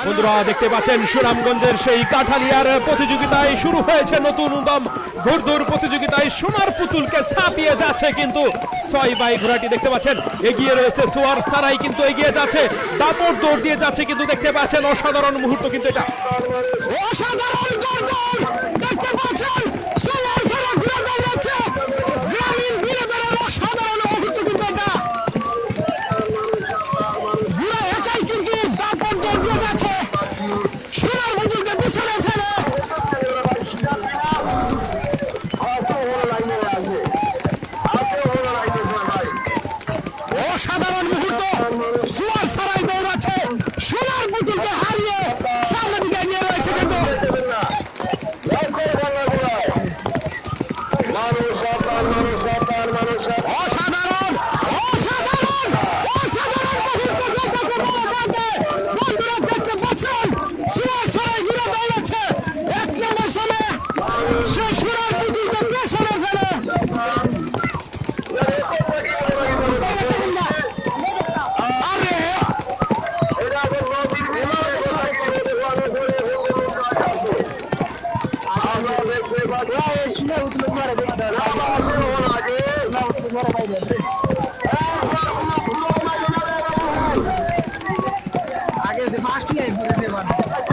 বন্ধুরা দেখতে পাচ্ছেন সুনামগঞ্জের সেই কাঠালিয়ার প্রতিযোগিতায় শুরু হয়েছে নতুন উদ্যম ঘোড়দৌড় প্রতিযোগিতায় সোনার পুতুলকে ছাপিয়ে যাচ্ছে কিন্তু 6 বাই ঘোড়াটি দেখতে পাচ্ছেন এগিয়ে রয়েছে সোয়ার সারাই কিন্তু এগিয়ে যাচ্ছে দাপট দৌড় দিয়ে যাচ্ছে কিন্তু দেখতে পাচ্ছেন অসাধারণ মুহূর্ত কিন্তু এটা অসাধারণ ঘোড়দৌড় দেখতে পাচ্ছেন সোয়ার সারাই ঘোড়া দৌড়াচ্ছে গ্রামীণ বিনোদনের অসাধারণ মুহূর্ত কিন্তু এটা ঘোড়া একাই কিন্তু দাপট দৌড় দিয়ে যাচ্ছে সোনার পুতুলকে পিছনে ফেলে অসাধারণ মুহূর্ত সোয়ার সারাই দৌড়াচ্ছে সোনার পুতুলকে হারিয়ে সামনে দিকে এগিয়ে রয়েছে কিন্তু অসাধারণ অসাধারণ অসাধারণ মুহূর্ত বন্ধুরা দেখতে পাচ্ছেন সোয়ার সারাই ঘুরে দৌড়াচ্ছে 1 নম্বর সময়ে সে সোনার পুতুলকে পেছনে ফেলে आगे से फास्ट ही है